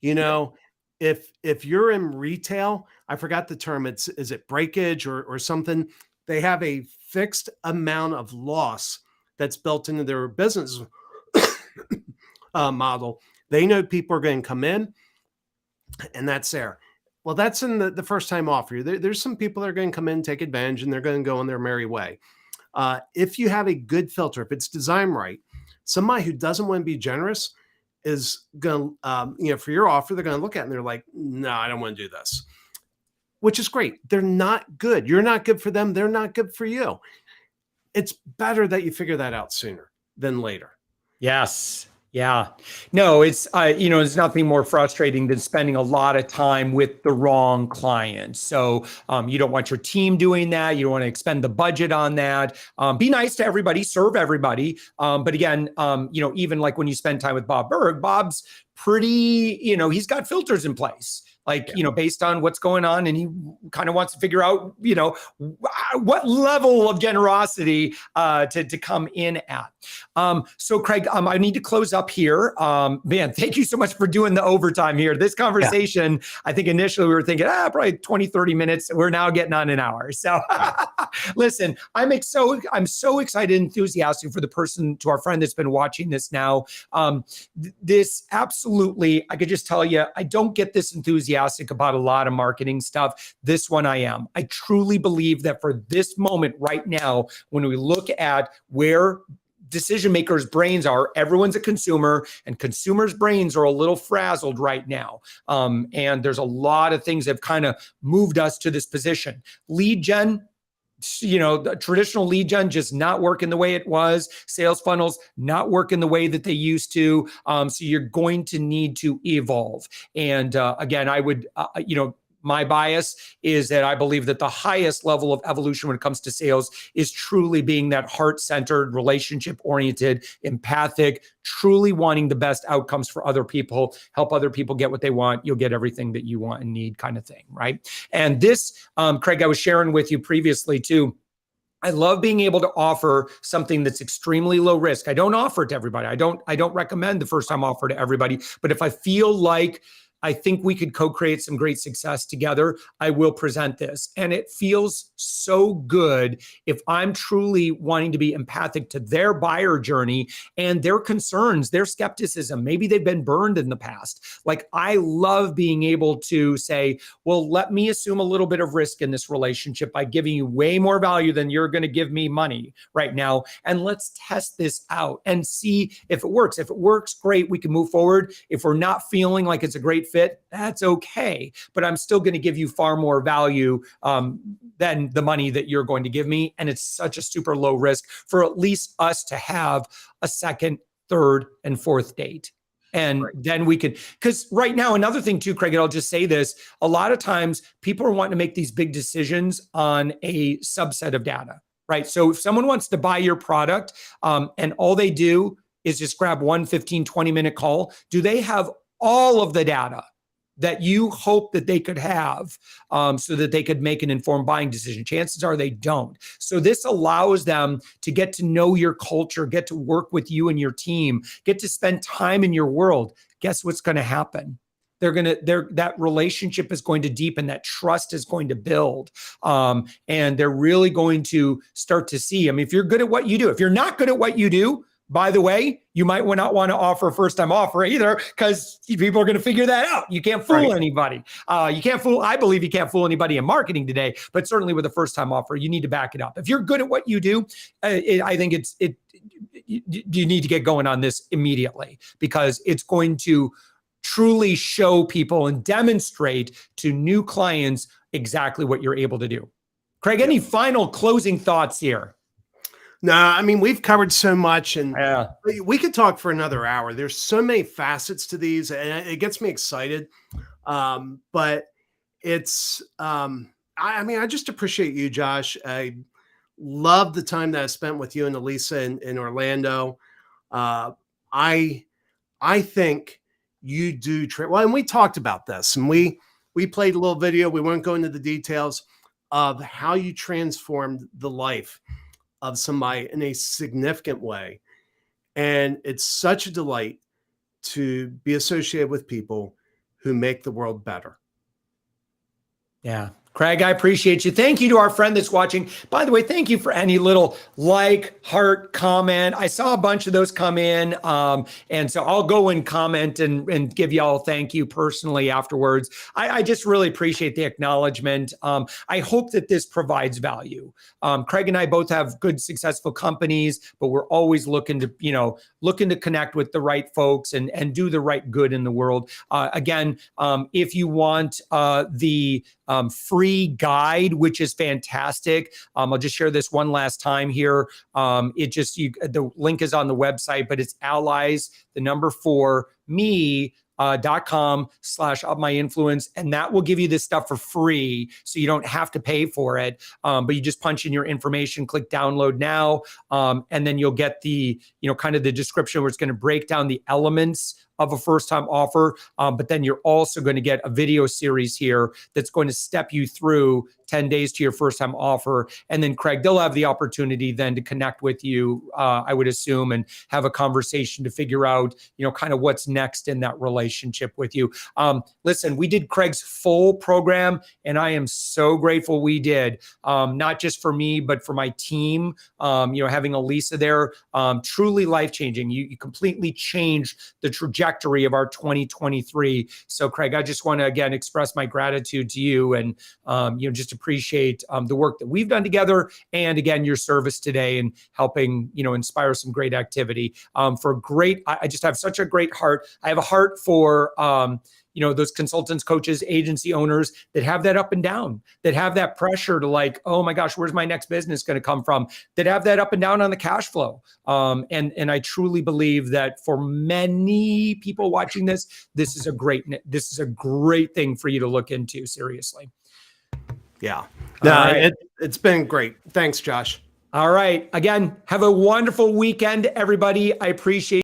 You know, if you're in retail, I forgot the term, is it breakage or something? They have a fixed amount of loss that's built into their business model. They know people are going to come in, and that's there. Well, that's in the first time offer. There's some people that are going to come in, take advantage, and they're going to go on their merry way. If you have a good filter, if it's designed right, somebody who doesn't want to be generous is going to, for your offer, they're going to look at it and they're like, no, I don't want to do this, which is great. They're not good. You're not good for them. They're not good for you. It's better that you figure that out sooner than later. Yes. Yeah. No, it's, there's nothing more frustrating than spending a lot of time with the wrong client. So you don't want your team doing that. You don't want to expend the budget on that. Be nice to everybody, serve everybody. But again, even like when you spend time with Bob Berg, Bob's pretty, he's got filters in place. Based on what's going on, and he kind of wants to figure out, what level of generosity to come in at. So Craig, I need to close up here. Man, thank you so much for doing the overtime here. This conversation, I think initially we were thinking, probably 20, 30 minutes. We're now getting on an hour. So listen, I'm so excited and enthusiastic for to our friend that's been watching this now. This absolutely, I could just tell you, I don't get this enthusiastic about a lot of marketing stuff. This one I am. I truly believe that for this moment right now, when we look at where decision makers' brains are, everyone's a consumer, and consumers' brains are a little frazzled right now. And there's a lot of things that have kind of moved us to this position. Lead gen, the traditional lead gen just not working the way it was. Sales funnels not working the way that they used to. So you're going to need to evolve. And again, I would, my bias is that I believe that the highest level of evolution when it comes to sales is truly being that heart-centered, relationship-oriented, empathic, truly wanting the best outcomes for other people, help other people get what they want. You'll get everything that you want and need, kind of thing, right? And this, Craig, I was sharing with you previously too. I love being able to offer something that's extremely low risk. I don't offer it to everybody. I don't recommend the first time offer to everybody. But if I feel like I think we could co-create some great success together, I will present this. And it feels so good if I'm truly wanting to be empathic to their buyer journey and their concerns, their skepticism. Maybe they've been burned in the past. Like, I love being able to say, well, let me assume a little bit of risk in this relationship by giving you way more value than you're going to give me money right now. And let's test this out and see if it works. If it works, great, we can move forward. If we're not feeling like it's a great fit, that's okay. But I'm still going to give you far more value than the money that you're going to give me. And it's such a super low risk for at least us to have a second, third, and fourth date. And then we could, because right now, another thing too, Craig, and I'll just say this, a lot of times people are wanting to make these big decisions on a subset of data, right? So if someone wants to buy your product and all they do is just grab one 15, 20-minute call, do they have all of the data that you hope that they could have so that they could make an informed buying decision? Chances are they don't. So this allows them to get to know your culture, get to work with you and your team, get to spend time in your world. Guess what's going to happen? That relationship is going to deepen, that trust is going to build. And they're really going to start to see, if you're good at what you do, if you're not good at what you do, by the way, you might not want to offer a first-time offer either, because people are going to figure that out. You can't fool anybody. I believe you can't fool anybody in marketing today, but certainly with a first-time offer, you need to back it up. If you're good at what you do, I think you need to get going on this immediately, because it's going to truly show people and demonstrate to new clients exactly what you're able to do. Craig, any final closing thoughts here? No, we've covered so much, and we could talk for another hour. There's so many facets to these, and it gets me excited. But it's, I just appreciate you, Josh. I love the time that I spent with you and Elisa in Orlando. I think you do well, and we talked about this, and we played a little video. We won't go into the details of how you transformed the life of somebody in a significant way. And it's such a delight to be associated with people who make the world better. Yeah. Craig, I appreciate you. Thank you to our friend that's watching. By the way, thank you for any little like, heart, comment. I saw a bunch of those come in. And so I'll go and comment and give y'all a thank you personally afterwards. I just really appreciate the acknowledgement. I hope that this provides value. Craig and I both have good, successful companies, but we're always looking to connect with the right folks and do the right good in the world. Again, if you want the free guide, which is fantastic. I'll just share this one last time here. The link is on the website, but it's allies, the number 4, me, .com/upmyinfluence, and that will give you this stuff for free, so you don't have to pay for it. But you just punch in your information, click download now, and then you'll get the kind of the description where it's going to break down the elements of a first-time offer. But then you're also going to get a video series here that's going to step you through 10 days to your first-time offer. And then Craig, they'll have the opportunity then to connect with you, I would assume, and have a conversation to figure out, kind of what's next in that relationship with you. Listen, we did Craig's full program, and I am so grateful we did, not just for me, but for my team. Having Elisa there, truly life-changing. You completely changed the trajectory of our 2023. So Craig, I just want to, again, express my gratitude to you and, just appreciate the work that we've done together. And again, your service today and helping, inspire some great activity. I just have such a great heart. I have a heart for, those consultants, coaches, agency owners that have that up and down, that have that pressure to like, oh my gosh, where's my next business going to come from? That have that up and down on the cash flow. And I truly believe that for many people watching this, this is a great thing for you to look into seriously. Yeah. No, it's been great. Thanks, Josh. All right. Again, have a wonderful weekend, everybody. I appreciate